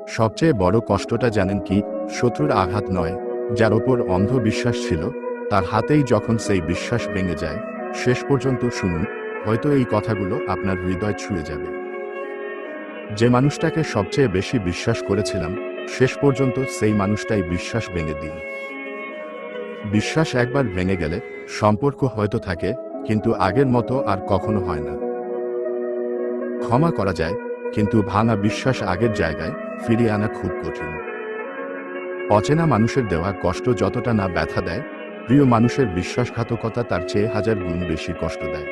সবচেয়ে বড় কষ্টটা জানেন কি? শত্রুর আঘাত নয়, যার ওপর অন্ধ বিশ্বাস ছিল, তার হাতেই যখন সেই বিশ্বাস ভেঙে যায়। শেষ পর্যন্ত শুনুন, হয়তো এই কথাগুলো আপনার হৃদয় ছুঁয়ে যাবে। যে মানুষটাকে সবচেয়ে বেশি বিশ্বাস করেছিলাম, শেষ পর্যন্ত সেই মানুষটাই বিশ্বাস ভেঙে দিল। বিশ্বাস একবার ভেঙে গেলে সম্পর্ক হয়তো থাকে, কিন্তু আগের মতো আর কখনো হয় না। ক্ষমা করা যায়, কিন্তু ভাঙা বিশ্বাস আগের জায়গায় ফিরিয়ে আনা খুব কঠিন। অচেনা মানুষের দেওয়া কষ্ট যতটা না ব্যথা দেয়, প্রিয় মানুষের বিশ্বাসঘাতকতা তার চেয়ে 1000 গুণ বেশি কষ্ট দেয়।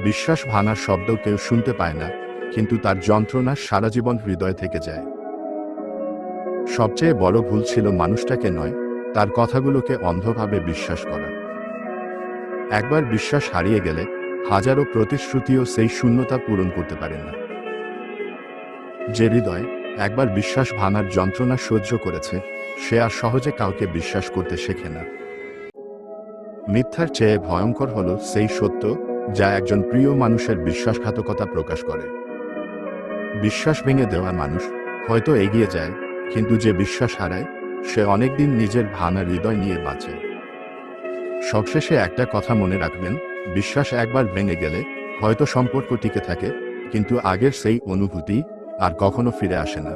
বিশ্বাস ভাঙার শব্দ কেউ শুনতে পায় না, কিন্তু তার যন্ত্রণা সারা জীবন হৃদয় থেকে যায়। সবচেয়ে বড় ভুল ছিল মানুষটাকে নয়, তার কথাগুলোকে অন্ধভাবে বিশ্বাস করা। একবার বিশ্বাস হারিয়ে গেলে হাজারো প্রতিশ্রুতিও সেই শূন্যতা পূরণ করতে পারে না। যে হৃদয় একবার বিশ্বাস ভাঙার যন্ত্রণা সহ্য করেছে, সে আর সহজে কাউকে বিশ্বাস করতে শেখে না। মিথ্যার চেয়ে ভয়ঙ্কর হলো সেই সত্য, যা একজন প্রিয় মানুষের বিশ্বাসঘাতকতা প্রকাশ করে। বিশ্বাস ভেঙে দেওয়া মানুষ হয়তো এগিয়ে যায়, কিন্তু যে বিশ্বাস হারায়, সে অনেকদিন নিজের ভাঙা হৃদয় নিয়ে বাঁচে। সবশেষে একটা কথা মনে রাখবেন, বিশ্বাস একবার ভেঙে গেলে হয়তো সম্পর্ক টিকে থাকে, কিন্তু আগের সেই অনুভূতি আর কখনো ফিরে আসে না।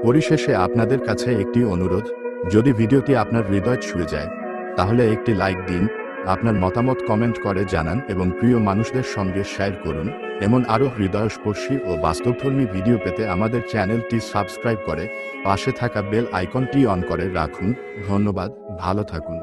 পরিশেষে আপনাদের কাছে একটি অনুরোধ, যদি ভিডিওটি আপনার হৃদয় ছুঁয়ে যায়, তাহলে একটি লাইক দিন, আপনার মতামত কমেন্ট করে জানান এবং প্রিয় মানুষদের সঙ্গে শেয়ার করুন। এমন আরও হৃদয়স্পর্শী ও বাস্তবধর্মী ভিডিও পেতে আমাদের চ্যানেলটি সাবস্ক্রাইব করে পাশে থাকা বেল আইকনটি অন করে রাখুন। ধন্যবাদ, ভালো থাকুন।